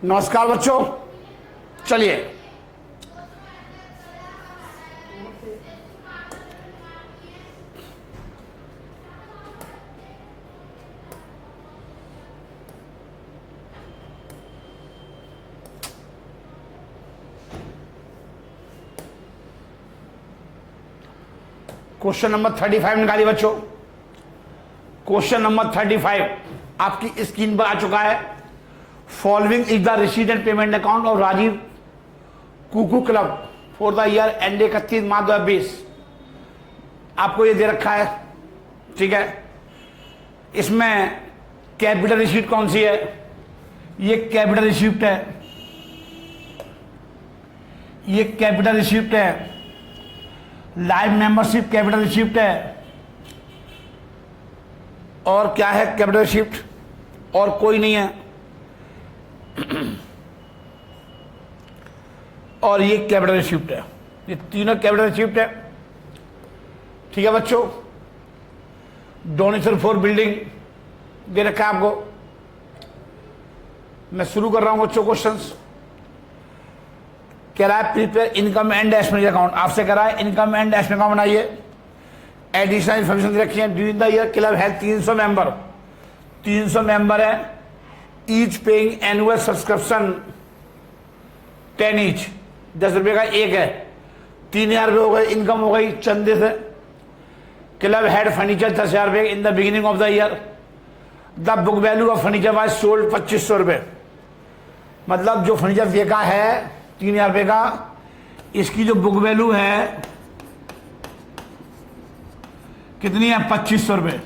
नमस्कार बच्चों, चलिए क्वेश्चन नंबर 35 निकालिए बच्चों। क्वेश्चन नंबर 35 आपकी स्क्रीन पर आ चुका है। Following is the receipt and payment account of Rajiv Kuku club for the year end 31 March 2020। आपको ये दे रखा है, ठीक है। इसमें कैपिटल रिसीट कौन सी है? ये कैपिटल रिसीप्ट है, ये कैपिटल रिसीप्ट है। लाइव मेंबरशिप कैपिटल रिसीप्ट है। और क्या है कैपिटल रिसीप्ट? और कोई नहीं है। और ये कैपिटल रिसीप्ट है। ये तीनों कैपिटल रिसीप्ट है, ठीक है बच्चों। डोनेशन फॉर बिल्डिंग दे रखा है आपको। मैं शुरू कर रहा हूं बच्चों क्वेश्चंस। कह रहा है prepare income and expenditure account. आपसे कह रहा है इनकम एंड एक्सपेंडिचर अकाउंट बनाइए। एडिशनल इन्फॉर्मेशन दे रखी है। ड्यूरिंग द ईयर क्लब है 300 मेंबर, 300 मेंबर है। Each paying annual subscription 10 each, 10 रुपये का एक है। 3000 रुपये हो गए। इनकम हो गई चंदे से। क्लब हेड फर्नीचर 10,000 रुपये in the beginning of the year. The book value of furniture was sold 2500 रुपये। मतलब जो फर्नीचर बेचा है 3000 रुपये का, इसकी जो बुक वैल्यू है कितनी है? 2500 रुपये।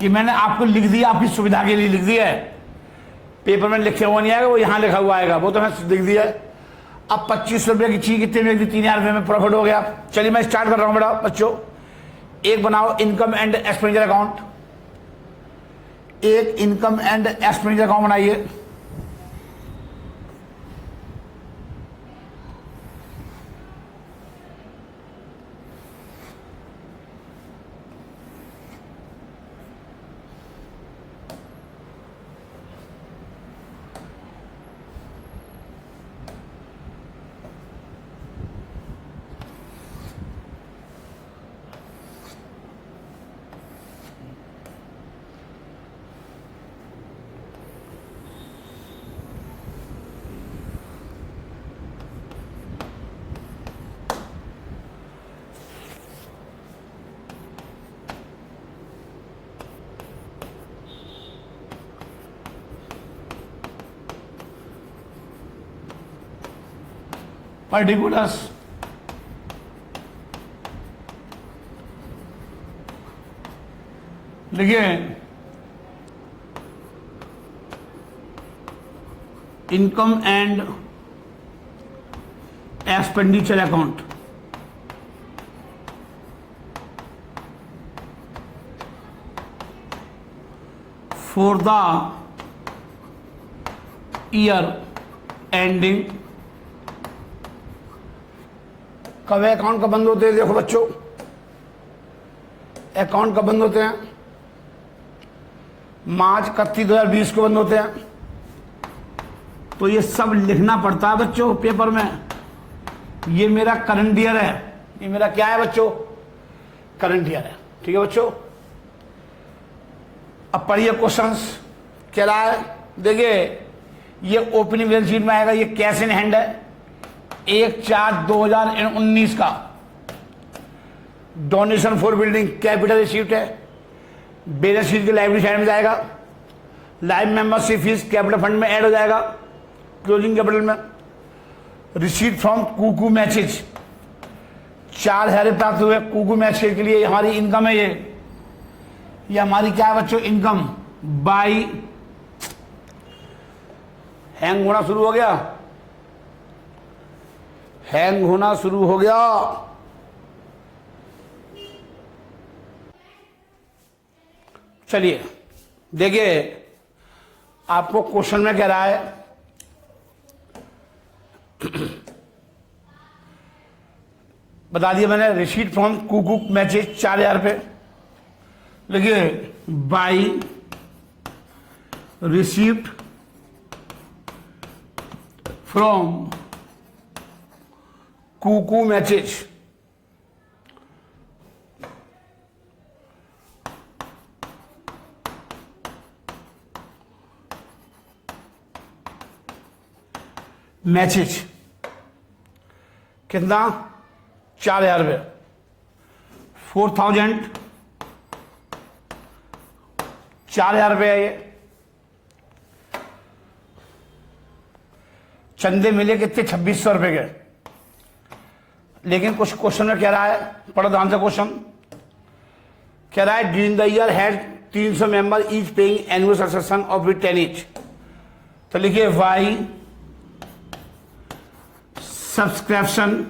ये मैंने आपको लिख दिया, आपकी सुविधा के लिए लिख दिया है। पेपर में लिखे हुआ नहीं आएगा, वो यहाँ लिखा हुआ आएगा, वो तो मैं लिख दिया है। अब 2500 रुपये की चीज कितने में? 3000 रुपये में प्रॉफिट हो गया। चलिए मैं स्टार्ट कर रहा हूँ बेटा बच्चों। एक बनाओ इनकम एंड एक्सपेंडिचर अकाउंट। एक इनकम एंड एक्सपेंडिचर अकाउंट बनाइए। पर्टिकुलर्स देखिए, income and expenditure account for the year ending. कब अकाउंट कब बंद होते हैं? देखो बच्चों, अकाउंट कब बंद होते हैं? मार्च 31 2020 को बंद होते हैं। तो ये सब लिखना पड़ता है बच्चों पेपर में। ये मेरा करंट ईयर है। ये मेरा क्या है बच्चों? करंट ईयर है, ठीक है बच्चों। अब पढ़िए क्वेश्चंस। कह रहा है देखिए, ये ओपनिंग बैलेंस शीट में आएगा। ये कैश इन हैंड है 1/4/2019 का। Donation for building capital receipt है। बैलेंस शीट के लाइब्रेरी साइड में जाएगा। Live membership fees capital fund में ऐड हो जाएगा क्लोजिंग कैपिटल में। रिसीट फ्रॉम कुकू मैचेज 4000 प्राप्त हुए कुकू मैचेज के लिए। हमारी इनकम है ये हमारी क्या है बच्चों? Income by. हैंग होना शुरू हो गया, हैंग होना शुरू हो गया। चलिए देखिए, आपको क्वेश्चन में कह रहा है बता दिया मैंने। रिसीट फ्रॉम कुकू मैचेज 4000 रुपये। देखिए by receipt from Kuku matches. Matches कितना? 4,000 रुपये। 4,000 4,000 रुपये है ये। चंदे मिले कितने? 2,600 रुपये के। लेकिन कुछ क्वेश्चन में कह रहा है, पढ़ो ध्यान से क्वेश्चन। कह रहा है during the year had 300 member each paying annual subscription of with 10 each. तो लिखिए by subscription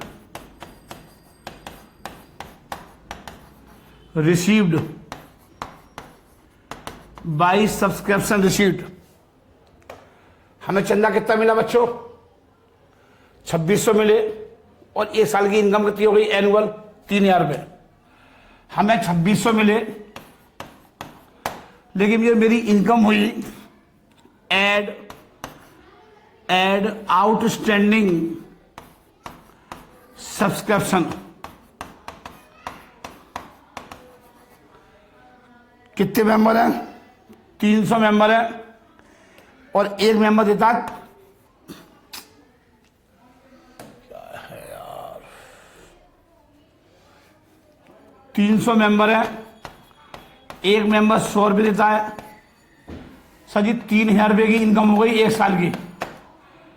received by subscription received. हमें चंदा कितना मिला बच्चों? 2,600 मिले और एक साल की इनकम कितनी हो गई एनुअल? 3,000 रुपये। हमें 2,600 मिले, लेकिन ये मेरी इनकम हुई एड आउटस्टैंडिंग सब्सक्रिप्शन। कितने मेंबर हैं? 300 मेंबर हैं और एक मेंबर देता है 300 मेंबर है, एक मेंबर 100 रुपये देता है। सर जी 3,000 रुपये की इनकम हो गई एक साल की,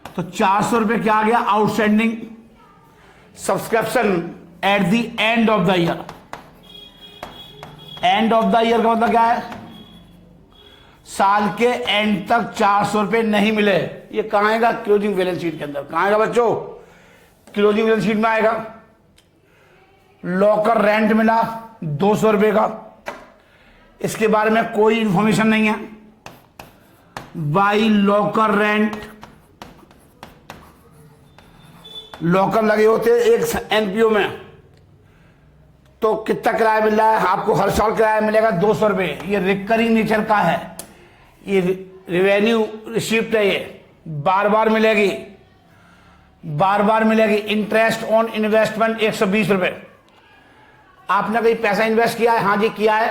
तो 400 रुपये क्या आ गया? Outstanding subscription eight the end of the year. And of the year का मतलब क्या है? साल के एंड तक 400 रुपये नहीं मिले। ये कहाँ आएगा? क्लोजिंग बैलेंस शीट के अंदर। कहाँ आएगा बच्चों? क्लोजिंग बैलेंस शीट में आएगा। लॉकर रेंट मिला 200 रुपये का, इसके बारे में कोई इंफॉर्मेशन नहीं है। बाई लॉकर रेंट, लॉकर लगे होते एक एनपीओ में, तो कितना किराया मिल रहा है आपको? हर साल किराया मिलेगा 200 रुपये। ये रिकरिंग नेचर का है, ये रेवेन्यू रिसिप्ट है, ये बार बार मिलेगी, बार बार मिलेगी। इंटरेस्ट ऑन इन्वेस्टमेंट 120 रुपये। आपने कहीं पैसा इन्वेस्ट किया है? हाँ जी किया है।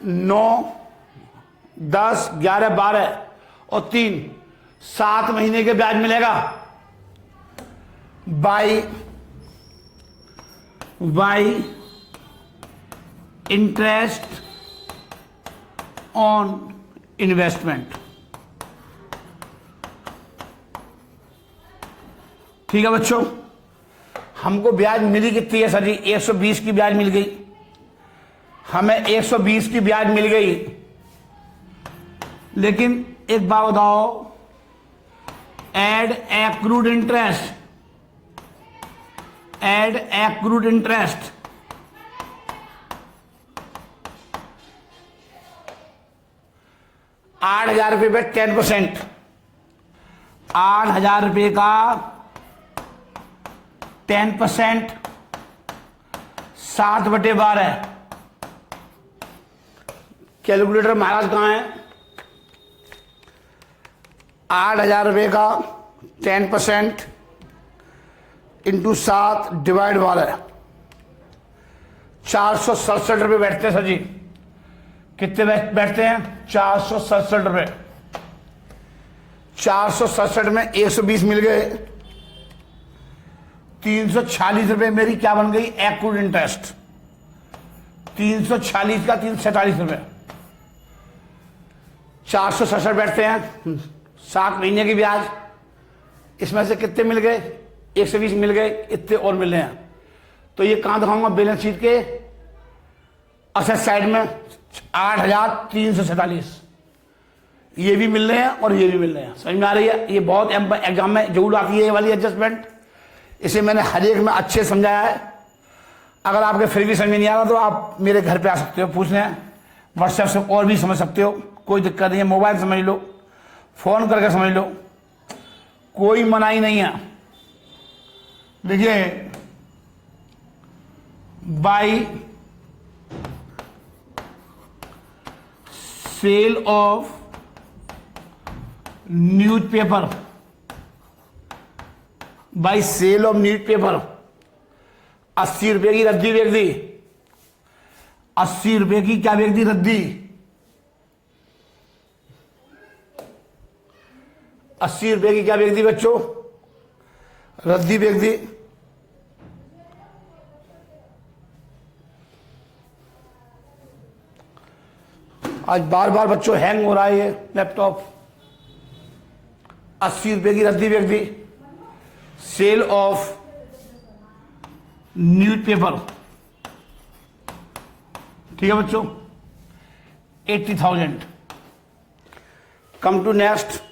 9, 10, 11, 12 और 3, 7 महीने के ब्याज मिलेगा। By interest on investment. ठीक है बच्चों, हमको ब्याज मिली कितनी है? सर जी 120 की ब्याज मिल गई। हमें 120 की ब्याज मिल गई, लेकिन एक बात बताओ, add accrued interest, add accrued interest 8,000 रुपये पे 10%। 8,000 रुपये का 10% 7/12। कैलकुलेटर महाराज कहाँ है? 8,000 रुपये का 10% इंटू 7 डिवाइड 12, 467 रुपये बैठते हैं। सर जी कितने बैठते हैं? 467 रुपये। 467 में 120 मिल गए, 346 रुपये मेरी क्या बन गई? Accrued interest. 346 का 347 रुपये, 467 बैठते हैं। 7 महीने की ब्याज, इसमें से कितने मिल गए? 120 मिल गए, इतने और मिल रहे हैं। तो ये कहां दिखाऊंगा? बैलेंस शीट के असेट साइड में 8,347 ये भी मिल रहे हैं और ये भी मिल रहे हैं। समझ में आ रही है? ये बहुत एग्जाम में जरूर आती है ये वाली एडजस्टमेंट। इसे मैंने हर एक में अच्छे समझाया है। अगर आपके फिर भी समझ में नहीं आ रहा तो आप मेरे घर पे आ सकते हो पूछने, व्हाट्सएप से और भी समझ सकते हो, कोई दिक्कत नहीं है। मोबाइल समझ लो, फोन करके समझ लो, कोई मनाही नहीं है। देखिए by sale of newspaper by sale of news paper 80 रुपए की रद्दी बेच दी, 80 रुपए की क्या बेच दी? रद्दी। 80 रुपए की क्या बेच दी बच्चों? रद्दी बेच दी। आज बार बार बच्चों हैंग हो रहा है ये लैपटॉप। 80 रुपए की रद्दी बेच दी। सेल ऑफ न्यूज पेपर, ठीक है बच्चों, 80,000। Come to next,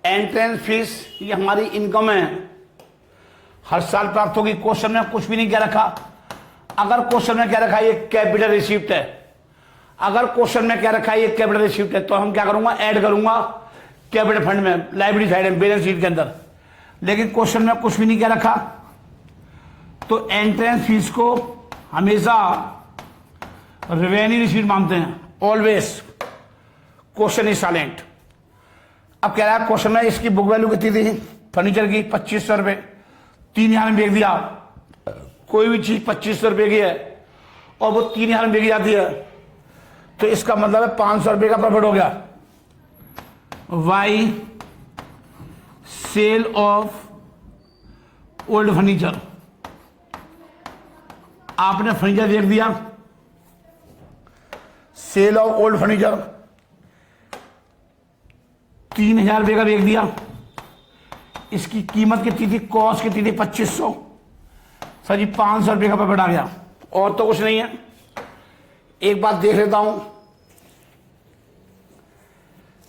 entrance fees, ये हमारी इनकम है, हर साल प्राप्त होगी। क्वेश्चन में कुछ भी नहीं क्या रखा। अगर क्वेश्चन में क्या रखा ये कैपिटल रिसीप्ट है, अगर क्वेश्चन में क्या रखा ये कैपिटल रिसीप्ट है, तो हम क्या करूंगा? ऐड करूंगा कैपिटल फंड में, लाइबिलिटी साइड में, बैलेंस शीट के अंदर। लेकिन क्वेश्चन में कुछ भी नहीं क्या रखा, तो एंट्रेंस फीस को हमेशा रेवेन्यू रिसीट मानते हैं, ऑलवेज। Question is silent. अब कह रहा है क्वेश्चन में इसकी बुक वैल्यू कितनी थी फर्नीचर की? 2500 रुपए। 3000 में बेच दिया। कोई भी चीज 2500 रुपए की है और वो 3000 में बेची जाती है, तो इसका मतलब है 500 रुपए का प्रॉफिट हो गया। By sale of old furniture, आपने फर्नीचर देख दिया, सेल ऑफ ओल्ड फर्नीचर 3000 रुपए का बेच दिया। इसकी कीमत कितनी थी? कॉस्ट कितनी थी? 2500। सर जी 500 रुपए का प्रॉफिट आ गया, और तो कुछ नहीं है। एक बात देख लेता हूं,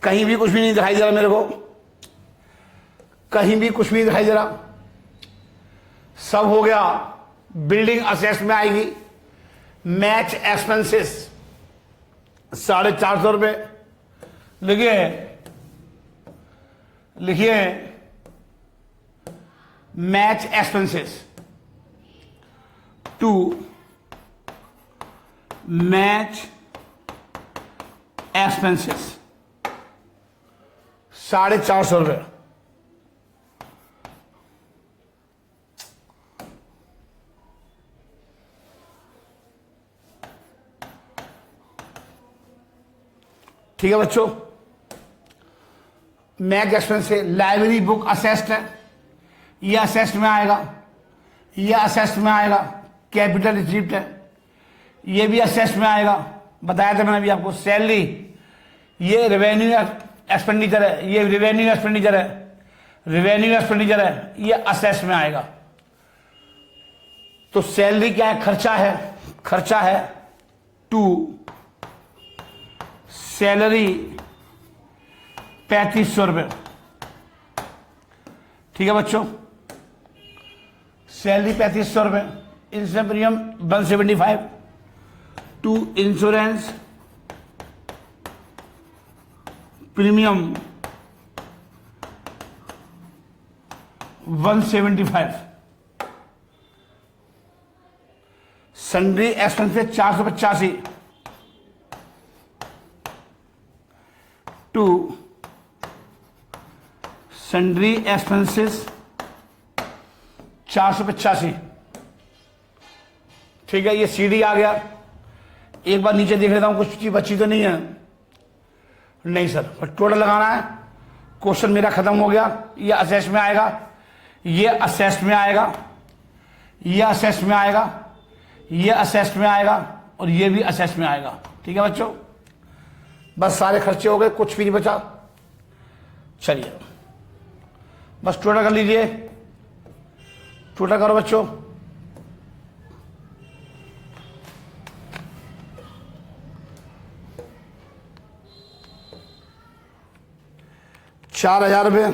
कहीं भी कुछ भी नहीं दिखाई दे रहा मेरे को, कहीं भी कुछ भी नहीं दिखाई दे रहा। सब हो गया। बिल्डिंग असेस में आएगी मैच एक्सपेंसेस 450 रुपए। लिखिए match expenses to match expenses 450 रुपए। ठीक है बच्चों, मैच एक्सपेंस से लाइब्रेरी बुक असेस्ड है, ये असेस्ड में आएगा, ये असेस्ड में आएगा। कैपिटल रिसीप्ट है, ये भी असेस्ड में आएगा। बताया था मैंने अभी आपको। सैलरी, ये रेवेन्यू एक्सपेंडिचर है, ये रेवेन्यू एक्सपेंडिचर है, रेवेन्यू एक्सपेंडिचर है, ये असेस्ड में आएगा। तो सैलरी क्या है? खर्चा है। खर्चा है टू सैलरी 3500 रुपए। ठीक है बच्चों, सैलरी 3500 रुपए। Insurance premium 175 to insurance premium 175। Sundry expenses 485 to sundry expenses 485। ठीक है, ये सीडी आ गया। एक बार नीचे देख लेता हूं कुछ चीज बची तो नहीं है। नहीं सर, टोटल लगाना है। क्वेश्चन मेरा खत्म हो गया। ये असेस में आएगा, ये असेस में आएगा, ये असेस में आएगा, ये असेस में आएगा, और ये भी असेस में आएगा। ठीक है बच्चों, बस सारे खर्चे हो गए, कुछ भी नहीं बचा। चलिए बस टोटल कर लीजिए। टोटल करो बच्चों। ₹4000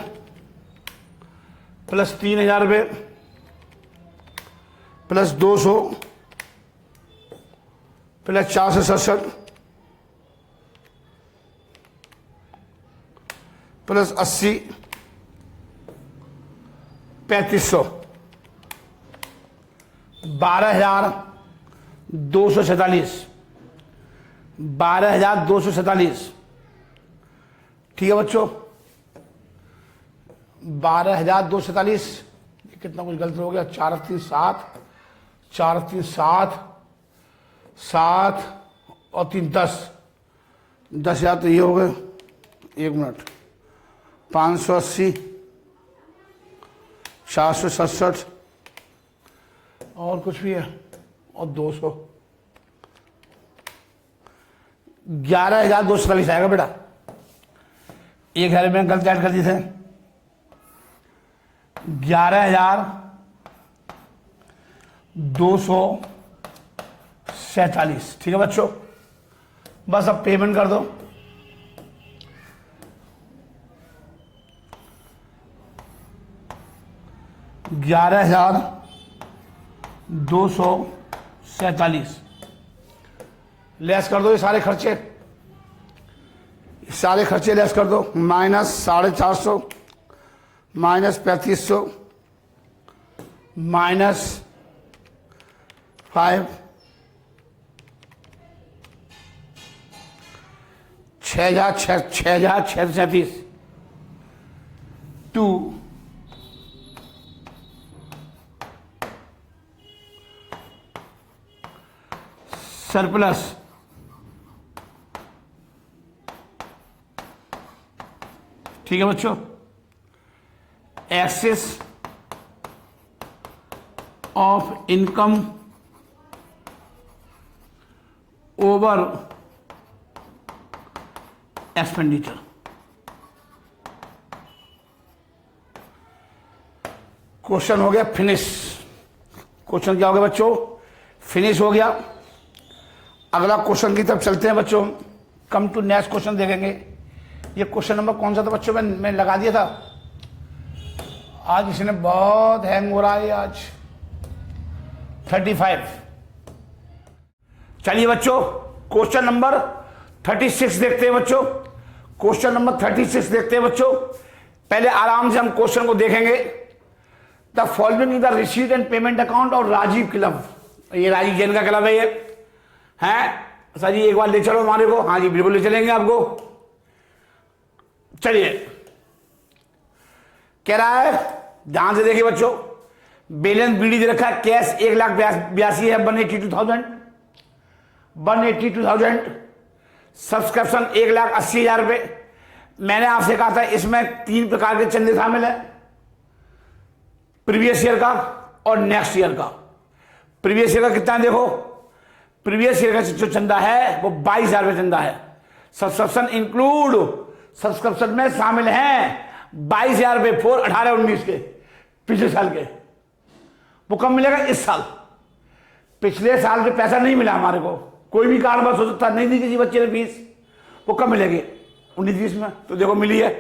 प्लस ₹3000 प्लस 200 प्लस 467 प्लस 80 3500 12,247 12,247। ठीक है बच्चों, 12,247, कितना कुछ गलत हो गया, 4 3 7, 4 3 7, 7 और 3 10, 10,000 तो ये हो गए, 1 मिनट, 580, 467 और कुछ भी है, और 200, 11,247 आएगा बेटा। 1,000 में गलत ऐड कर दिए थे, 11,247, ठीक है बच्चों। बस अब पेमेंट कर दो। $11,247 लेस कर दो, ये सारे खर्चे लेस कर दो, -450, -3,500, -5, 6,637 टू सरप्लस ठीक है बच्चों। Excess of income over expenditure, question हो गया फिनिश। क्वेश्चन क्या हो गया बच्चों? फिनिश हो गया। अगला क्वेश्चन की तरफ चलते हैं बच्चों। कम टू नेक्स्ट क्वेश्चन देखेंगे। ये क्वेश्चन नंबर कौन सा था बच्चों? मैं लगा दिया था। आज इसने बहुत हैंग हो रहा है आज। 35। चलिए बच्चों क्वेश्चन नंबर 36 देखते हैं बच्चों। क्वेश्चन नंबर 36 देखते हैं बच्चों। पहले आराम से हम क्वेश्चन को देखेंगे। The following the receipt and payment account और राजीव क्लब। ये राजीव जैन का क्लब है। ये है सर जी, एक बार ले चलो हमारे को। हाँ जी बिल्कुल ले चलेंगे आपको। चलिए कह रहा है, ध्यान से देखिए बच्चों। बैलेंस बीडी दे रखा है। कैश 1,82,000 है, 182,000। सब्सक्रिप्शन 1,80,000 रुपए। मैंने आपसे कहा था इसमें 3 प्रकार के चंदे शामिल है, प्रीवियस ईयर का और नेक्स्ट ईयर का। प्रीवियस ईयर का कितना है देखो। प्रीवियस ईयर का जो चंदा है वो 22,000 रुपये चंदा है। सब्सक्रिप्शन इंक्लूड, सब्सक्रिप्शन में शामिल हैं 22,000 रुपये 18-19 के, पिछले साल के। वो कब मिलेगा? इस साल। पिछले साल से पैसा नहीं मिला हमारे को, कोई भी कारणवश हो सकता नहीं दी किसी बच्चे ने फीस। वो कब मिलेगी? 19-20 में। तो देखो मिली है।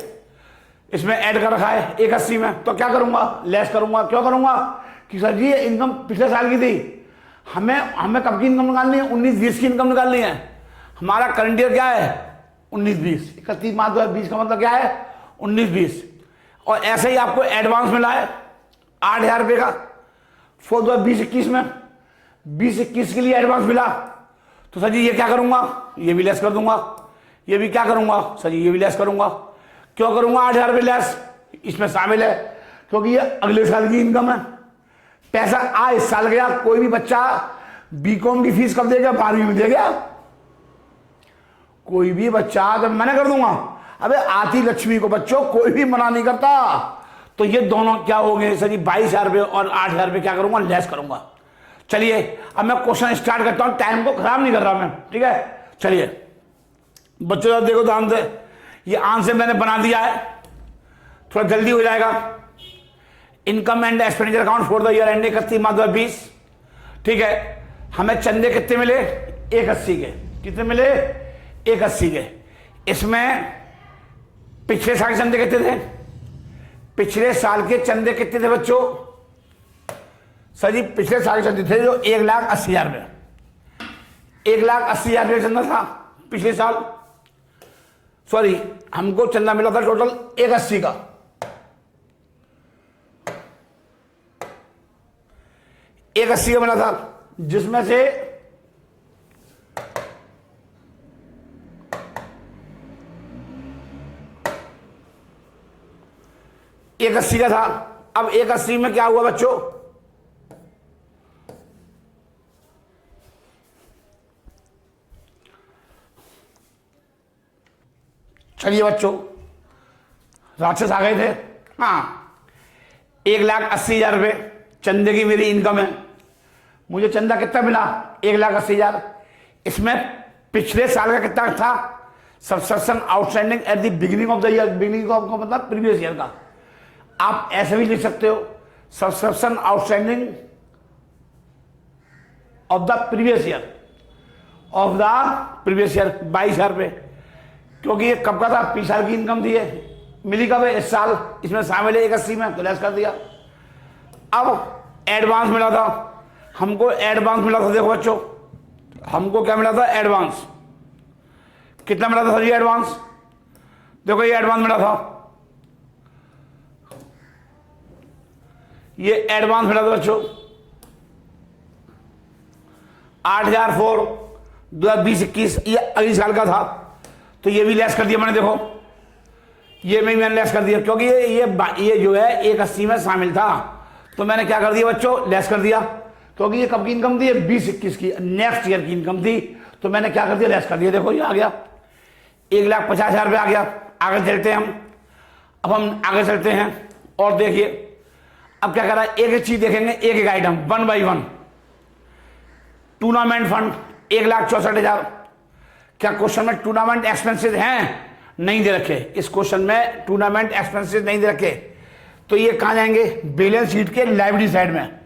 इसमें ऐड कर रखा है 1,80 में। तो क्या करूंगा? लेस करूंगा। क्यों करूंगा? कि सर जी इनकम पिछले साल की थी, हमें कब की इनकम निकालनी है? 19-20 की इनकम निकालनी है। हमारा करंट ईयर क्या है? 19-20। 31 मार्च 2020 का मतलब क्या है? 19-20। और ऐसे ही आपको एडवांस मिला है 8,000 रुपये का फॉर 2021 में। 2021 के लिए एडवांस मिला। तो सर जी ये क्या करूंगा? ये भी लेस कर दूंगा। ये भी क्या करूंगा? सर जी ये भी लेस करूंगा। क्यों करूंगा 8,000 रुपये लेस? इसमें शामिल है क्योंकि ये अगले साल की इनकम है। पैसा इस साल गया। कोई भी बच्चा बीकॉम की फीस कब देगा? 12वीं में देगा। कोई भी बच्चा तो मना कर दूंगा। अबे आती लक्ष्मी को बच्चों कोई भी मना नहीं करता। तो ये दोनों क्या हो गए सर जी? 22,000 रुपये और 8,000 रुपये क्या करूंगा? लेस करूंगा। चलिए अब मैं क्वेश्चन स्टार्ट करता हूं। टाइम को खराब नहीं कर रहा मैं, ठीक है। चलिए बच्चों देखो ध्यान से। ये आंसर मैंने बना दिया है, थोड़ा जल्दी हो जाएगा। Income and expenditure account for the year end 31 March 2020, ठीक है। हमें चंदे कितने मिले? 1,80 के। कितने मिले? 1,80 के। इसमें पिछले साल के चंदे कितने थे? पिछले साल के चंदे कितने थे बच्चों? सर जी पिछले साल के चंदे थे जो 1,80,000 रुपये। 1,80,000 रुपये चंदा था पिछले साल। सॉरी, हमको चंदा मिला था टोटल 1,80 का। 1,80 का मिला था, जिसमें से 180 का था। अब 180 में क्या हुआ बच्चों, चलिए बच्चों राक्षस आ गए थे। हाँ, 1,80,000 रुपये चंदे की मेरी इनकम है। मुझे चंदा कितना मिला, 1,80,000। इसमें पिछले साल का कितना था, subscription outstanding at the beginning of the year, beginning of का मतलब प्रीवियस ईयर का। आप ऐसे भी लिख सकते हो, subscription outstanding of the previous year, of the previous year 22,000 रुपये। क्योंकि ये कब का था, पिछले साल की इनकम थी, मिली कब है, इस साल। इसमें शामिल है 180 में, तो लेस कर दिया। अब एडवांस मिला था हमको, एडवांस मिला था, देखो बच्चों हमको क्या मिला था, एडवांस। कितना मिला था सर ये एडवांस, देखो ये एडवांस मिला था, ये एडवांस मिला था बच्चों 8,004 2020-21, ये अगले साल का था। तो ये भी लेस कर दिया मैंने, देखो ये मैंने लेस कर दिया, क्योंकि ये जो है 180 में शामिल था। तो मैंने क्या कर दिया बच्चों, लेस कर दिया, क्योंकि ये कब की इनकम थी, 20-21 की, नेक्स्ट ईयर की इनकम थी। तो मैंने क्या कर दिया, लेस कर दिया। देखो ये आ गया 1,50,000 रुपये आ गया। आगे चलते हैं अब हम आगे चलते हैं और देखिए अब क्या कर रहा है, एक एक चीज देखेंगे, एक एक आइटम 1 बाई 1। Tournament fund 1,64,000। क्या क्वेश्चन में टूर्नामेंट एक्सपेंसेस हैं, नहीं दे रखे। इस क्वेश्चन में टूर्नामेंट एक्सपेंसेस नहीं दे रखे, तो ये कहाँ जाएंगे, बैलेंस शीट के लाइबिलिटी साइड में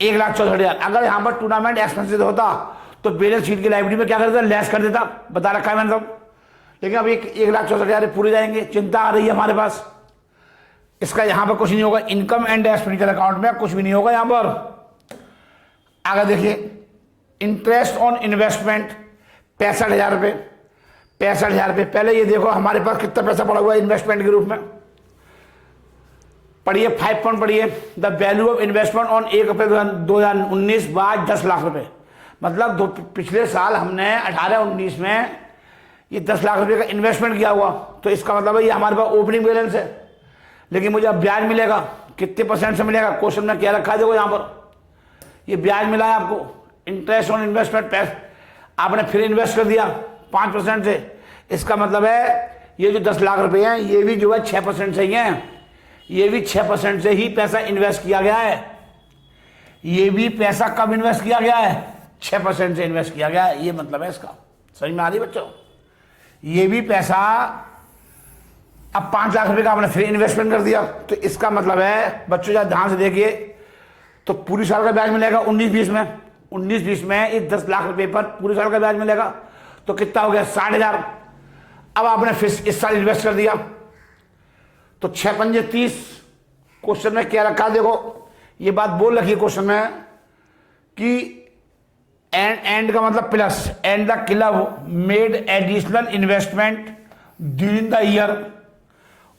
1,64,000। अगर यहाँ पर टूर्नामेंट एक्सपेंसेस होता तो बैलेंस शीट की लाइबिलिटी में क्या कर देता, लेस कर देता, बता रखा है मैंने सब। लेकिन अब 1,64,000 पूरे जाएंगे, चिंता आ रही है हमारे पास। इसका यहाँ पर कुछ नहीं होगा, इनकम एंड एक्सपेंडिचर अकाउंट में कुछ भी नहीं होगा यहाँ पर। आगे देखिए, इंटरेस्ट ऑन इन्वेस्टमेंट 65,000 रुपये, 65,000 रुपये। पहले ये देखो हमारे पास कितना पैसा पड़ा हुआ है इन्वेस्टमेंट के रूप में, पढ़िए 5 पॉइंट पढ़िए, the value of investment on 1 अप्रैल 2019 बाद 10 लाख रुपए। मतलब पिछले साल हमने 18-19 में ये 10 लाख रुपए का इन्वेस्टमेंट किया हुआ, तो इसका मतलब है ये हमारे पास ओपनिंग बैलेंस है। लेकिन मुझे अब ब्याज मिलेगा, कितने % से मिलेगा, क्वेश्चन में क्या रखा है देखो यहाँ पर, ये ब्याज मिला है आपको, इंटरेस्ट ऑन इन्वेस्टमेंट पैसा आपने फिर इन्वेस्ट कर दिया 5% से। इसका मतलब है ये जो 10 लाख रुपए हैं ये भी जो है 6% से ही हैं, ये भी 6% से ही पैसा इन्वेस्ट किया गया है। ये भी पैसा कब इन्वेस्ट किया गया है, 6% से इन्वेस्ट किया गया है। ये मतलब है इसका, समझ में आ रही बच्चों। ये भी पैसा अब 5 लाख रुपए का आपने फिर इन्वेस्टमेंट कर दिया, तो इसका मतलब है बच्चों जरा ध्यान से देखिए, तो पूरी साल का ब्याज मिलेगा 19-20 में, 19-20 में ये 10 लाख रुपए पर पूरे साल का ब्याज मिलेगा, तो कितना हो गया 60,000। अब आपने फिर इस साल इन्वेस्ट कर दिया, तो 6×5 30। क्वेश्चन में क्या रखा देखो, ये बात बोल रखी है क्वेश्चन में कि एंड का मतलब plus, and the club made additional investment during the year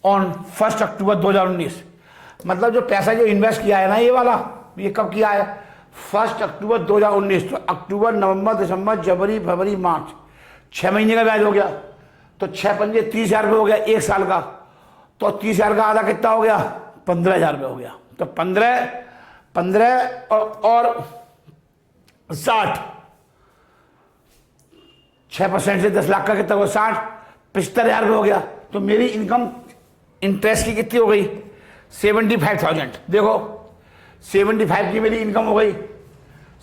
on 1 अक्टूबर 2019। मतलब जो पैसा जो इन्वेस्ट किया है ना ये वाला, ये कब किया है, 1 अक्टूबर 2019। तो अक्टूबर, नवंबर, दिसंबर, जनवरी, फरवरी, मार्च, 6 महीने का ब्याज हो गया। तो 6×5 30,000 रुपये हो गया एक साल का, तो 30,000 का आधा कितना हो गया, 15,000 रुपये हो गया। तो 15 और 60, 6% से 10 लाख का कितना हुआ, 60, 75,000 रुपये हो गया। तो मेरी इनकम इंटरेस्ट की कितनी हो गई, 75,000। देखो 75 की मेरी इनकम हो गई,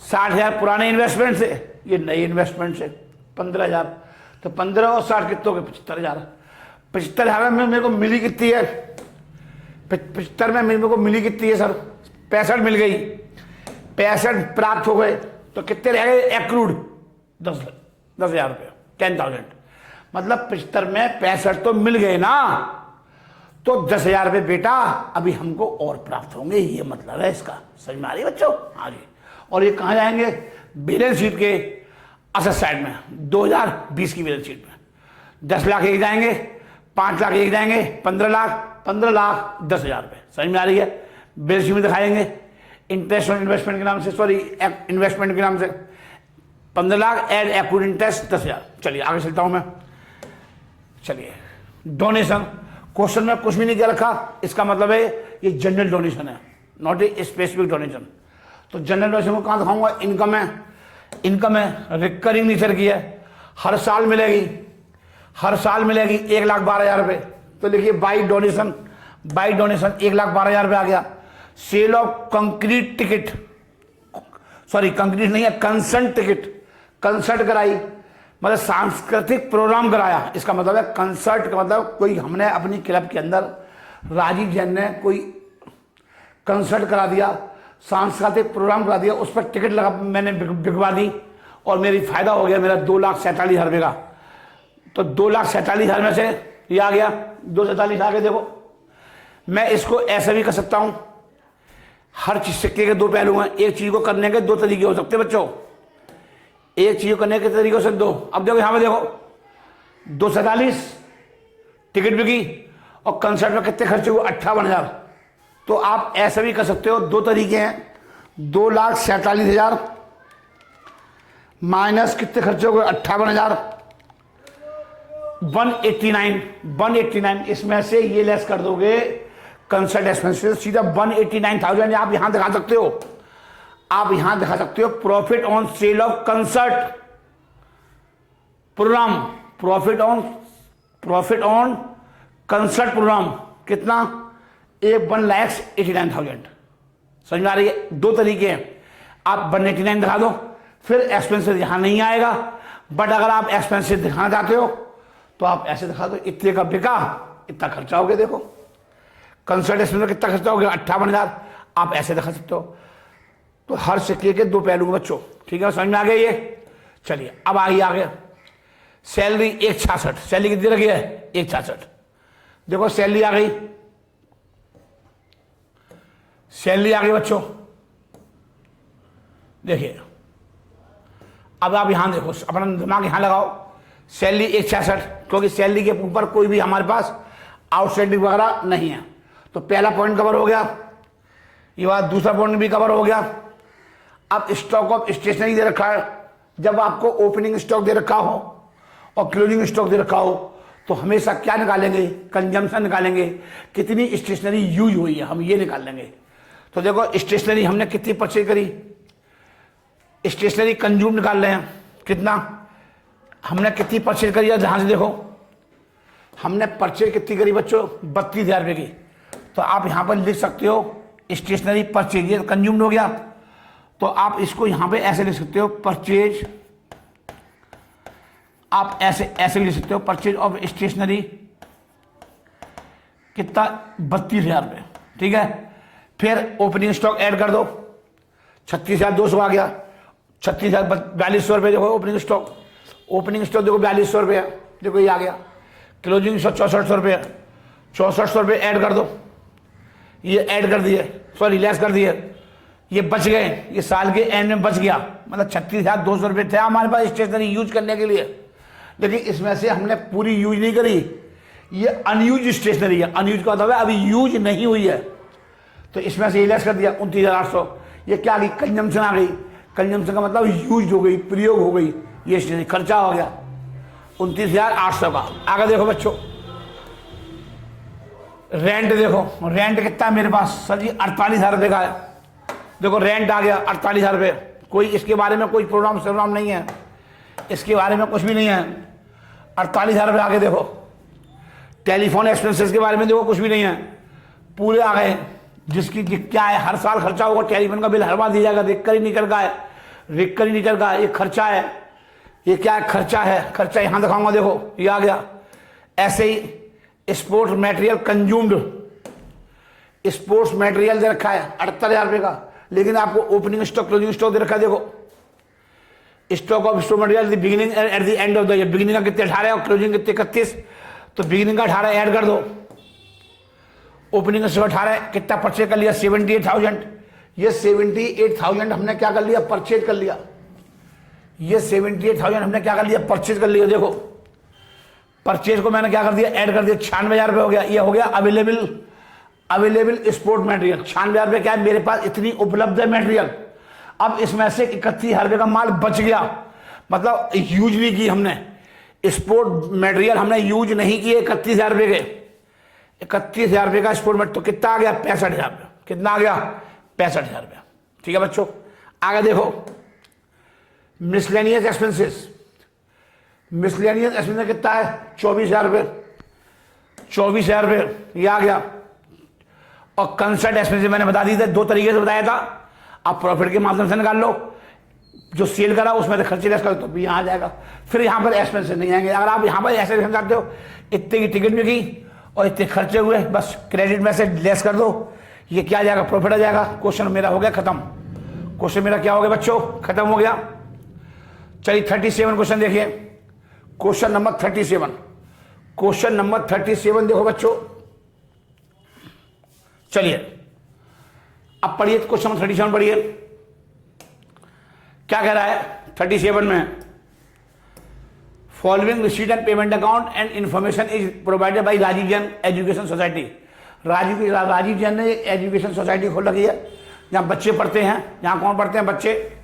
60,000 पुराने इन्वेस्टमेंट से, ये नई इन्वेस्टमेंट से 15,000। तो 15 और 60 कितने हो गए, 75,000। 75,000 में मेरे को मिली कितनी है, 75 में मेरे को मिली कितनी है सर, 65 मिल गई, 65 प्राप्त हो गए। तो कितने रह गए एक्रूड, 10,000 रुपये, 10,000। मतलब 75 में 65 तो मिल गए ना, तो 10,000 रुपये बेटा अभी हमको और प्राप्त होंगे, ये मतलब है इसका। समझ में आ रही है बच्चों आगे। और ये कहाँ जाएंगे, बैलेंस शीट के असेट साइड में, 2020 की बैलेंस शीट में 10 लाख एक जाएंगे, 5 लाख एक जाएंगे, 15 लाख 10,000 रुपये। समझ में आ रही है। बैलेंस शीट में दिखाएंगे इंटरेस्ट ऑन इन्वेस्टमेंट के नाम से, सॉरी इन्वेस्टमेंट के नाम से 15 लाख एड एक्रूड इंटरेस्ट 10,000। चलिए आगे चलता हूं मैं। चलिए डोनेशन, क्वेश्चन में कुछ भी नहीं क्या रखा, इसका मतलब है ये जनरल डोनेशन है, नॉट ए स्पेसिफिक डोनेशन। तो जनरल डोनेशन को कहाँ दिखाऊंगा, इनकम है, इनकम है रिकरिंग नेचर की है, हर साल मिलेगी, हर साल मिलेगी 1,12,000 रुपये। तो लिखिए बाई डोनेशन 1,12,000 रुपये आ गया। Sale of concrete ticket, sorry concrete नहीं है, कंसर्ट टिकट, कंसर्ट कराई मतलब सांस्कृतिक प्रोग्राम कराया, इसका मतलब है कंसर्ट का मतलब कोई हमने अपनी क्लब के अंदर राजीव जैन ने कोई कंसर्ट करा दिया, सांस्कृतिक प्रोग्राम करा दिया, उस पर टिकट लगा मैंने बिकवा दी और मेरी फायदा हो गया मेरा 2,47,000 रुपये का। तो 2,47,000 में से ये आ गया 247 आगे। देखो मैं इसको ऐसे भी कर सकता हूं, हर चीज सिक्के के दो पहलू हैं, एक चीज को करने के दो तरीके हो सकते हैं बच्चों, एक चीज को करने के तरीके से दो। अब देखो यहां पे देखो 247 टिकट बिकी और कंसर्ट में कितने खर्चे हुए 58,000। तो आप ऐसा भी कर सकते हो, दो तरीके हैं, 2,47,000 माइनस कितने खर्चे हुए 58,000, 189 इसमें से ये लेस कर दोगे कंसर्ट एक्सपेंसेस, सीधा 189,000 आप यहां दिखा सकते हो, आप यहां दिखा सकते हो profit on sale of concert program, profit on concert program कितना 1,89,000। समझ में आ रही है, दो तरीके हैं, आप 189 दिखा दो फिर एक्सपेंसेस यहां नहीं आएगा, बट अगर आप एक्सपेंसेस दिखाना चाहते हो तो आप ऐसे दिखा दो, इतने का बिका इतना खर्चा हो गया, देखो कंसर्ट एक्सपेंस कितना खर्चा हो गया 58,000, आप ऐसे दिखा सकते हो। तो हर सिक्के के दो पहलू बच्चों, ठीक है समझ में आ गया ये। चलिए अब आगे सैलरी 1,66, सैलरी कितनी रखी है 1,66। देखो सैलरी आ गई, सैलरी आ गई बच्चों, देखिए अब आप यहां देखो, अपना दिमाग यहां लगाओ, सैलरी 1,66 क्योंकि सैलरी के ऊपर कोई भी हमारे पास आउटस्टैंडिंग वगैरह नहीं है। तो पहला पॉइंट कवर हो गया, ये बात, दूसरा पॉइंट भी कवर हो गया। अब स्टॉक ऑफ स्टेशनरी दे रखा है, जब आपको ओपनिंग स्टॉक दे रखा हो और क्लोजिंग स्टॉक दे रखा हो तो हमेशा क्या निकालेंगे, कंजम्पशन निकालेंगे, कितनी स्टेशनरी यूज हुई है हम ये निकाल लेंगे। तो देखो स्टेशनरी हमने कितनी परचेज करी, स्टेशनरी कंज्यूम निकाल रहे हैं कितना, हमने कितनी परचेज करी है, जहां से देखो हमने परचेज कितनी करी बच्चों 32,000 रुपये की। तो आप यहां पर लिख सकते हो स्टेशनरी परचेज, ये कंज्यूम्ड हो गया, तो आप इसको यहां पे ऐसे लिख सकते हो परचेज, आप ऐसे लिख सकते हो परचेज ऑफ स्टेशनरी कितना 32,000 रुपये, ठीक है। फिर ओपनिंग स्टॉक ऐड कर दो, 36,200 आ गया, 36,4200 रुपये देखो ओपनिंग स्टॉक, ओपनिंग स्टॉक देखो 4,200 रुपये, देखो ये आ गया। क्लोजिंग स्टॉक 6400 रुपये, 6400 रुपये ऐड कर दो, ये ऐड कर दिए, सॉरी लेस कर दिए, ये बच गए, ये साल के एंड में बच गया, मतलब 36,200 रुपये थे हमारे पास स्टेशनरी यूज करने के लिए, लेकिन इसमें से हमने पूरी यूज नहीं करी, ये अनयूज स्टेशनरी है, अनयूज का मतलब है अभी यूज नहीं हुई है, तो इसमें से ये लेस कर दिया 29,800। ये क्या आ गई, कंजम्पशन आ गई, कंजम्पशन का मतलब यूज हो गई, प्रयोग हो गई, ये स्टेशनरी खर्चा हो गया 29,800 का। आगे देखो बच्चों रेंट, देखो रेंट कितना है मेरे पास, सर जी 48,000 रुपये का है, देखो रेंट आ गया 48,000 रुपये, कोई इसके बारे में कोई प्रोग्राम नहीं है, इसके बारे में कुछ भी नहीं है, 48,000 रुपये आगे देखो। टेलीफोन एक्सपेंसेस के बारे में देखो कुछ भी नहीं है, पूरे आ गए, जिसकी क्या है हर साल खर्चा होगा, टेलीफोन का बिल हर बार दिया जाएगा, रिकरिंग नेचर का है, रिकरिंग नेचर का ये खर्चा है, ये क्या है खर्चा है, खर्चा यहां दिखाऊंगा, देखो ये आ गया। ऐसे ही sports material consumed, sports material दे रखा है 78,000 रुपये का, लेकिन आपको ओपनिंग स्टॉक क्लोजिंग स्टॉक दे रखा है, देखो stock of sports material beginning at the end of the year, beginning का कितने 18 और क्लोजिंग कितने 31, तो बिगिनिंग का 18 ऐड कर दो, ओपनिंग का 18 कितना परचेज कर लिया 78,000, ये 78,000 हमने क्या कर लिया परचेज कर लिया, ये 78,000 हमने क्या कर लिया परचेज कर लिया। देखो परचेज को मैंने क्या कर दिया ऐड कर दिया, 96,000 रुपये हो गया, ये हो गया अवेलेबल स्पोर्ट मटेरियल, 96,000 रुपये क्या है मेरे पास इतनी उपलब्ध है मटेरियल। अब इसमें से 31,000 रुपये का माल बच गया, मतलब यूज नहीं की हमने, स्पोर्ट मटेरियल हमने यूज नहीं किए 31,000 रुपये के, 31,000 रुपये का स्टोरमेंट, तो कितना आ गया? 65,000 रुपये। कितना आ गया? 65,000 रुपये। ठीक है बच्चों, आगे देखो मिसलेनियस एक्सपेंसेस। मिसलेनियस एक्सपेंसेस कितना है? 24,000 रुपये। 24,000 रुपये ये आ गया। और कंसर्ट एक्सपेंसेस मैंने बता दी थे, दो तरीके से बताया था। आप प्रॉफिट के माध्यम से निकाल लो, जो सेल करा उसमें से खर्चे लेस करो तो भी यहाँ आ जाएगा। फिर यहाँ पर एक्सपेंसेस नहीं आएंगे। अगर आप यहाँ पर ऐसे लिखना चाहते हो, इतने की टिकट भी की और इतने खर्चे हुए, बस क्रेडिट में से लेस कर दो, ये क्या आ जाएगा? प्रॉफिट आ जाएगा। क्वेश्चन मेरा हो गया खत्म। क्वेश्चन मेरा क्या हो गया बच्चों? खत्म हो गया। चलिए 37 क्वेश्चन देखिए। Question number 37। क्वेश्चन नंबर 37 देखो बच्चों। चलिए अब पढ़िए क्वेश्चन नंबर 37 पढ़िए। क्या कह रहा है 37 में? Following receipt and payment account and information is provided by Rajiv Jain education society. Rajiv Jain ने एजुकेशन सोसाइटी खोल रखी है जहां बच्चे पढ़ते हैं। जहां कौन पढ़ते हैं? बच्चे।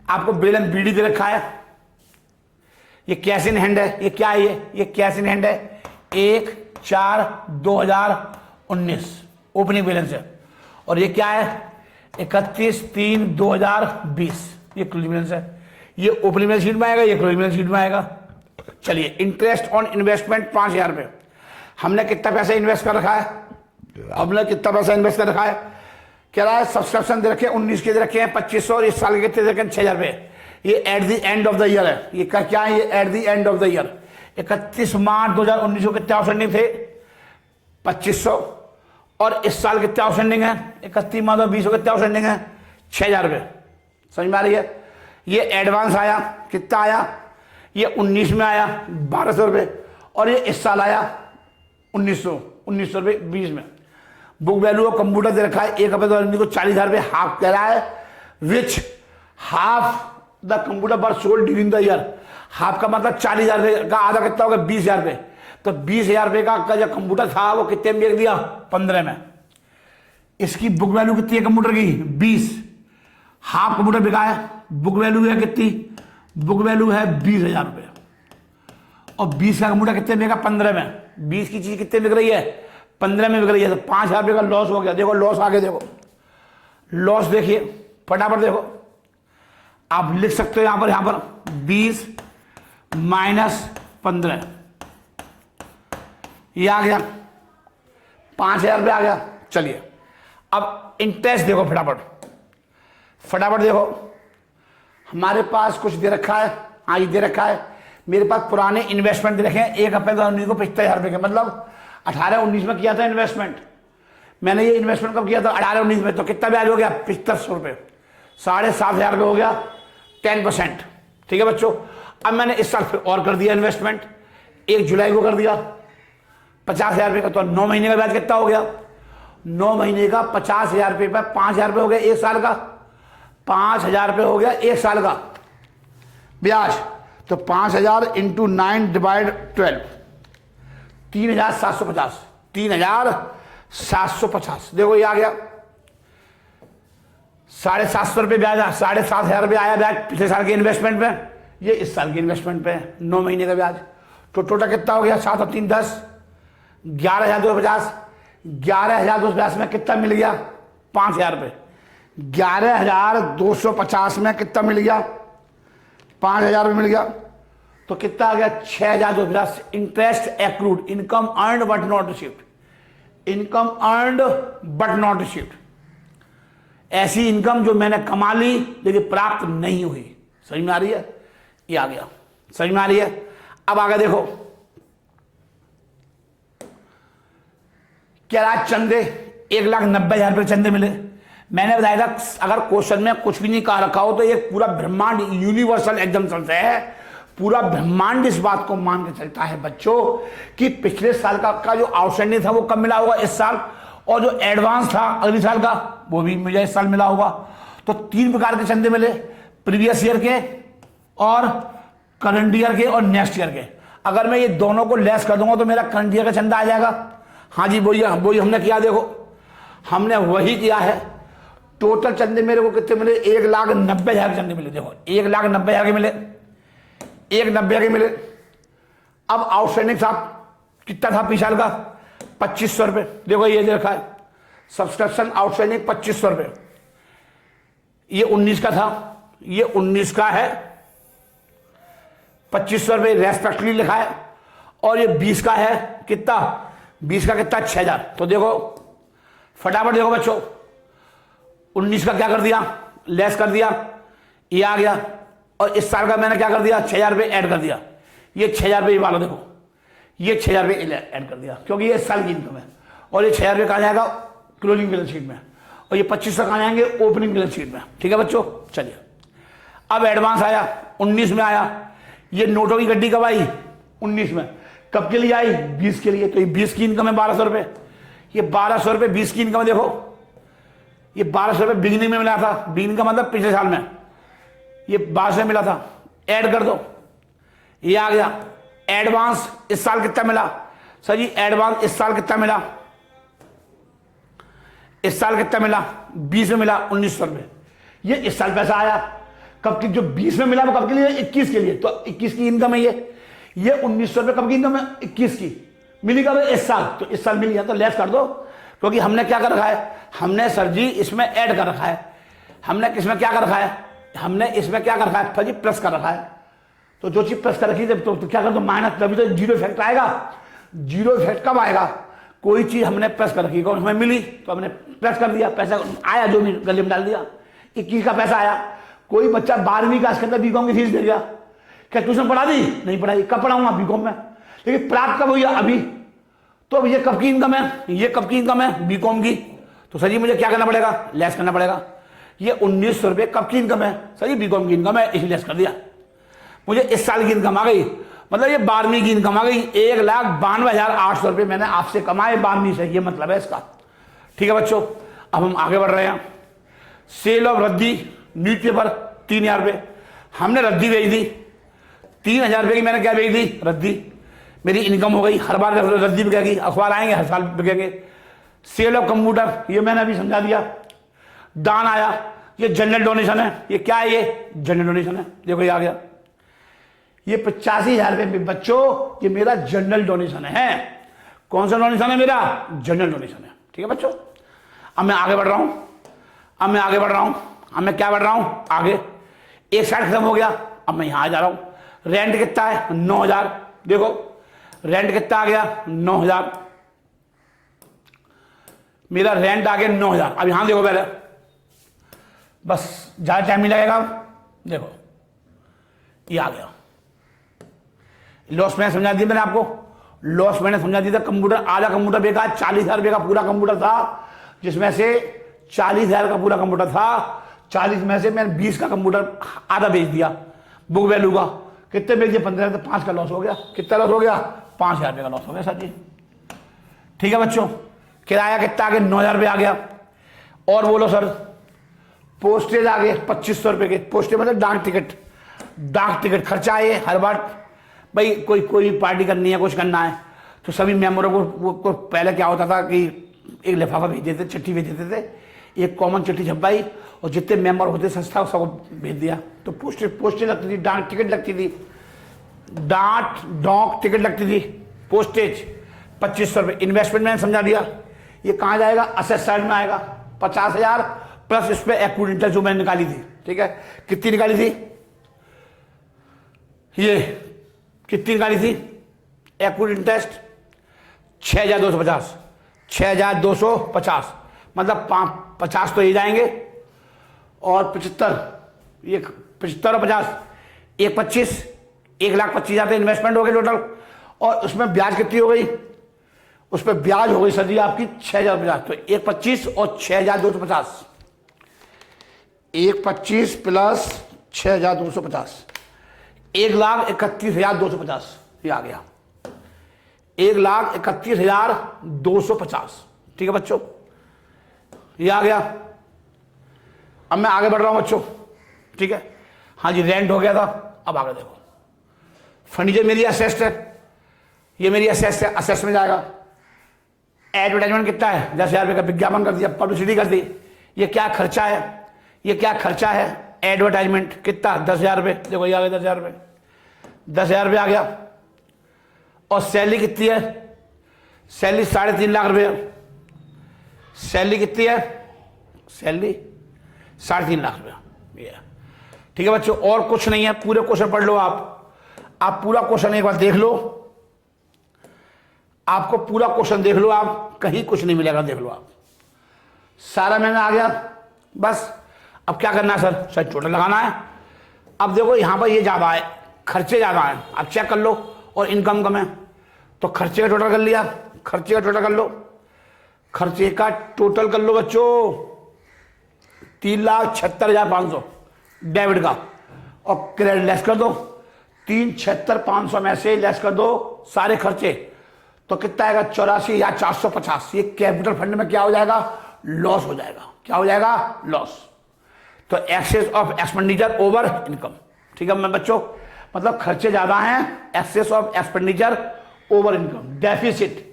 आपको बिल एंड बीडी दे रखा है। ये कैश इन हैंड है। ये क्या है? ये कैश इन हैंड है। 1/4/2019 ओपनिंग बैलेंस है। और ये क्या है? 31/3/2020 ये क्लोजिंग बैलेंस है। ये ओपनिंग बैलेंस शीट में आएगा, ये क्लोजिंग बैलेंस शीट में आएगा। चलिए इंटरेस्ट ऑन इन्वेस्टमेंट 5,000 रुपये। हमने कितना पैसा इन्वेस्ट कर रखा है? हमने कितना पैसा इन्वेस्ट कर रखा है? कह रहा है सब्सक्रिप्शन दे रखे 19 के दे रखे हैं 2500, और इस साल के कितने दे रखे हैं? 6,000 रुपये। ये eight the end of the year है। ये क्या है? ये eight the end of the year. 31 मार्च 2019 को कितने आउटस्टैंडिंग थे? 2500। और इस साल कितने आउटस्टैंडिंग है? 31 मार्च 2020 को कितने आउटस्टैंडिंग है? 6,000 रुपये। समझ में आ रही है? ये एडवांस आया, कितना आया? ये 19 में आया 1,200 रुपये, और ये इस साल आया 1900 रुपये 20 में। बुक वैल्यू ऑफ कंप्यूटर दे रखा है 1 अप्रैल 2019 को 40,000 रुपये। हाफ कह रहा है which half the computer were sold during the year. Half का मतलब 40,000 रुपये का आधा कितना होगा? 20,000 रुपये। तो 20,000 रुपये का जो कंप्यूटर था वो कितने में बेच दिया? 15 में। इसकी बुक वैल्यू कितनी है कंप्यूटर की? 20। हाफ कंप्यूटर बिका है, बुक वैल्यू है कितनी? बुक वैल्यू है 20,000 रुपये। और 20 का कंप्यूटर कितने में? 15 में। 20 की चीज कितने बिक रही है? 15 में बिक रही है। तो 5,000 रुपये का लॉस हो गया। देखो लॉस आगे देखो, लॉस देखिए फटाफट देखो। आप लिख सकते हो यहां पर 20 माइनस 15 ये आ गया 5,000 रुपये आ गया। चलिए अब इंटरेस्ट देखो फटाफट देखो। हमारे पास कुछ दे रखा है। हाँ ये दे रखा है। मेरे पास पुराने इन्वेस्टमेंट दे रखे हैं 1 अप्रैल 2019 को 75,000 रुपये के, मतलब 18-19 में किया था इन्वेस्टमेंट। मैंने ये इन्वेस्टमेंट कब किया था? 18-19 में। तो कितना ब्याज हो गया? 7500 रुपये। 7,500 रुपये हो गया 10%। ठीक है बच्चों। अब मैंने इस साल फिर और कर दिया इन्वेस्टमेंट, 1 जुलाई को कर दिया 50,000 रुपये का। तो 9 महीने का ब्याज कितना हो गया? 9 महीने का 50,000 रुपये पर 5,000 रुपये हो गया 1 साल का। 5,000 रुपये हो गया 1 साल का ब्याज। तो 5,000 इंटू 9 डिवाइड 12 3,750। 3,750 देखो ये आ गया। 750 रुपये ब्याज, 7,500 रुपये आया ब्याज पिछले साल के इन्वेस्टमेंट पे। ये इस साल के इन्वेस्टमेंट पे 9 महीने का ब्याज। तो टोटल कितना हो गया? 7 और 3 10, 11,250। 11,250 में कितना मिल गया? 5,000 रुपये। 11,250 में कितना मिल गया? 5,000 रुपये मिल गया। तो कितना आ गया? 6,250। Interest accrued, income earned but not received. Income earned but not received, ऐसी इनकम जो मैंने कमा ली लेकिन प्राप्त नहीं हुई। समझ में आ रही है? ये आ गया। समझ में आ रही है? अब आगे देखो क्या रहा? चंदे 1,90,000 रुपये चंदे मिले। मैंने बताया था अगर क्वेश्चन में कुछ भी नहीं कहा रखा हो तो ये पूरा ब्रह्मांड यूनिवर्सल एग्जाम्पल है। पूरा ब्रह्मांड इस बात को मान के चलता है बच्चों कि पिछले साल का जो आउटस्टैंडिंग था वो कब मिला होगा? इस साल। और जो एडवांस था अगले साल का वो भी मुझे इस साल मिला होगा। तो 3 प्रकार के चंदे मिले, प्रीवियस ईयर के और करंट ईयर के और नेक्स्ट ईयर के। अगर मैं ये दोनों को लेस कर दूंगा तो मेरा करंट ईयर का चंदा आ जाएगा। हाँ जी वही हमने किया। देखो हमने वही किया है। टोटल चंदे मेरे को कितने मिले? 1,90,000 चंदे मिले। देखो 1,90,000 के मिले, 1,90,000 के मिले। अब आउटस्टैंडिंग था कितना था पिछले साल का? ₹2500। देखो ये लिखा है सब्सक्रिप्शन आउटस्टैंडिंग ₹2500। ये 19 का था, ये 19 का है, ₹2500 रेस्पेक्टली लिखा है। और ये 20 का है, कितना 20 का कितना 6000। तो देखो फटाफट देखो बच्चों, 19 का क्या कर दिया, लेस कर दिया, ये आ गया। और इस साल का मैंने क्या कर दिया, ₹6000 ऐड कर दिया। ये ₹6000 वाला देखो, ये ₹6000 ऐड कर दिया क्योंकि ये इस साल की इनकम है। और ये ₹6000 कहाँ जाएगा, क्लोजिंग बैलेंस शीट में। और ये 2500 कहाँ जाएंगे, ओपनिंग बैलेंस शीट में। ठीक है बच्चों, चलिए अब एडवांस आया 19 में आया। ये नोटों की गड्डी कब आई, 19 में। कब के लिए आई, 20 के लिए। तो ये 20 की इनकम है ₹1200। ये ₹1200 20 की इनकम है। देखो ये ₹1200 बिगिनिंग में मिला था, बिगिनिंग का मतलब पिछले साल में ये 1200 मिला था। ऐड कर दो, ये आ गया। एडवांस इस साल कितना मिला सर जी, एडवांस इस साल कितना मिला, इस साल कितना मिला, 20 में मिला ₹1900। ये इस साल पैसा आया। कब की, जो 20 में मिला वो कब के लिए, 21 के लिए। तो 21 की इनकम है ये ₹1900 कब की इनकम है, 21 की। मिली कब, इस साल। तो इस साल मिली है तो लेस कर दो, क्योंकि हमने क्या कर रखा है, हमने सर जी इसमें ऐड कर रखा है। हमने किसमें क्या कर रखा है, हमने इसमें क्या कर रखा है सर जी, प्लस कर रखा है। तो जो चीज प्लस कर रखी है तो क्या कर दो, माइनस, तभी तो जीरो इफेक्ट आएगा। जीरो इफेक्ट कब आएगा, कोई चीज हमने प्लस कर रखी, हमें मिली तो हमने प्लस कर दिया, पैसा आया जो भी गले में डाल दिया। 21 का पैसा आया। कोई बच्चा 12वीं क्लास के अंदर बीकॉम की फीस दे दिया, क्या ट्यूशन पढ़ा दी, नहीं पढ़ाई, कब पढ़ाऊंगा बीकॉम में। लेकिन प्राप्त कब हुई, अभी। तो अब ये कब की इनकम है, ये कब की इनकम है, बीकॉम की। तो सर जी मुझे क्या करना पड़ेगा, लेस करना पड़ेगा। ये ₹1900 कब की इनकम है सर जी, बीकॉम की इनकम है, इसलिए लेस कर दिया। मुझे इस साल की इनकम आ गई, मतलब ये 12वीं की इनकम आ गई। ₹1,92,800 मैंने आपसे कमाए 12वीं से, ये मतलब है इसका। ठीक है बच्चों, अब हम आगे बढ़ रहे हैं। सेल ऑफ रद्दी न्यूज़पेपर ₹3000। हमने रद्दी बेच दी, ₹3000 की मैंने क्या बेच दी, रद्दी। मेरी इनकम हो गई, हर बार रद्दी बिकेगी, अखबार आएंगे हर साल बिकेंगे। सेल ऑफ कंप्यूटर, ये मैंने अभी समझा दिया। दान आया, ये जनरल डोनेशन है। ये क्या है, ये जनरल डोनेशन है। देखो ये आ गया, ये ₹85,000 बच्चों, ये मेरा जनरल डोनेशन है। कौन सा डोनेशन है मेरा, जनरल डोनेशन है। ठीक है बच्चों, अब मैं आगे बढ़ रहा हूं, अब मैं आगे बढ़ रहा हूं, अब मैं क्या बढ़ रहा हूं आगे। एक साइड खत्म हो गया, अब मैं यहां आ जा रहा हूं। रेंट कितना है, 9,000। देखो रेंट कितना आ गया, 9,000। मेरा रेंट आ गया 9,000। अब यहां देखो पहले, बस ज्यादा टाइम नहीं लगेगा। देखो ये आ गया, लॉस मैंने समझा दिया, मैंने आपको लॉस मैंने समझा दिया था। कंप्यूटर, आधा कंप्यूटर बेका, ₹40,000 का पूरा कंप्यूटर था, जिसमें से 40,000 का पूरा कंप्यूटर था। 40 में से मैंने 20 का कंप्यूटर आधा बेच दिया बुक वैल्यू का। कितने बेच दिए, 15, तो 5 का लॉस हो गया। कितना लॉस हो गया, ₹5,000 का लॉस हो गया सर जी। ठीक है बच्चों, किराया कितना आ गया, ₹9,000 आ गया। और बोलो सर, पोस्टेज आ गए ₹2500 के। पोस्टेज मतलब डाक टिकट, डाक टिकट खर्चा है हर बार। भाई कोई पार्टी करनी है, कुछ करना है, तो सभी मेंबरों को पहले क्या होता था कि एक लिफाफा भेज देते, चिट्ठी भेज देते थे, एक कॉमन चिट्ठी छपवाई और जितने मेंबर होते संस्था सबको भेज दिया। तो पोस्टेज लगती थी, डाक टिकट लगती थी, डाक टिकट लगती थी, पोस्टेज ₹2500। इन्वेस्टमेंट मैंने समझा दिया, ये कहाँ जाएगा, असेट साइड में आएगा। 50,000 प्लस इस पर एक्विट इंटरेस्ट जो मैंने निकाली थी। ठीक है, कितनी निकाली थी, ये कितनी निकाली थी एक्विट इंटरेस्ट, 6,250। 6,250 मतलब 50 तो ये जाएंगे और 75, ये 75 और 50, 1,25, 1,25,000 इन्वेस्टमेंट हो गई टोटल। और उसमें ब्याज कितनी हो गई, उस पर ब्याज हो गई सर जी आपकी 6,050। तो 1,25 और 6,250, 1,25 प्लस 6,250, 1,31,250 ये आ गया, 1,31,250। ठीक है बच्चों, ये आ गया। अब मैं आगे बढ़ रहा हूं बच्चों। ठीक है, हाँ जी, रेंट हो गया था। अब आगे देखो, फर्नीचर मेरी असेस्ट है, ये मेरी असेस्ट है, असेस्ट में जाएगा। एडवर्टाइजमेंट कितना है, 10,000 रुपये का विज्ञापन कर दिया, पब्लिसिटी कर दी। ये क्या खर्चा है, ये क्या खर्चा है, एडवर्टाइजमेंट कितना, 10,000 रुपये। देखो ये आ गया 10,000 रुपये, 10,000 रुपये आ गया। और सैलरी कितनी है, सैलरी 3.5 लाख रुपये। सैलरी कितनी है? सैलरी 3.5 लाख रुपये। ये ठीक है बच्चों, और कुछ नहीं है। पूरे क्वेश्चन पढ़ लो आप पूरा क्वेश्चन एक बार देख लो, आपको पूरा क्वेश्चन देख लो आप, कहीं कुछ नहीं मिलेगा, देख लो आप। सारा मैंने आ गया। बस अब क्या करना है सर? सर टोटल लगाना है। अब देखो यहां पर ये ज़्यादा है, खर्चे ज़्यादा हैं, आप चेक कर लो, और इनकम कम है, तो खर्चे का टोटल कर लिया। खर्चे का टोटल कर लो, खर्चे का टोटल कर लो बच्चों, 3,76,500 डेबिट का, और क्रेडिट लेस कर दो। 3,76,500 में से लेस कर दो सारे खर्चे, तो कितना आएगा? 84,450। ये कैपिटल फंड में क्या हो जाएगा? लॉस हो जाएगा। क्या हो जाएगा? लॉस। तो excess of expenditure over income. ठीक है मैं बच्चों, मतलब खर्चे ज्यादा हैं, excess of expenditure over income, deficit,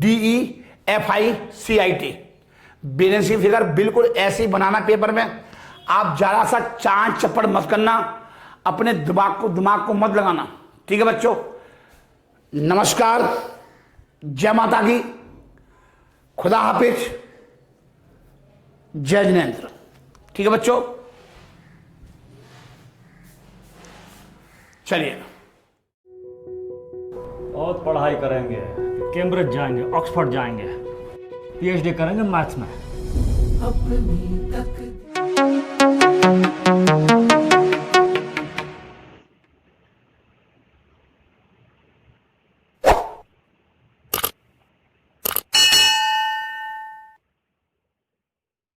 DEFICIT। Balance sheet figure बिल्कुल ऐसे ही बनाना पेपर में। आप जरा सा चांट चप्पड़ मत करना, अपने दिमाग को मत लगाना। ठीक है बच्चों, नमस्कार, जय माता की, खुदा हाफिज, जय जिनेंद्र। ठीक है बच्चों, चलिए। और पढ़ाई करेंगे, कैम्ब्रिज जाएंगे, ऑक्सफोर्ड जाएंगे, PhD करेंगे मैथ्स में। अपनी तक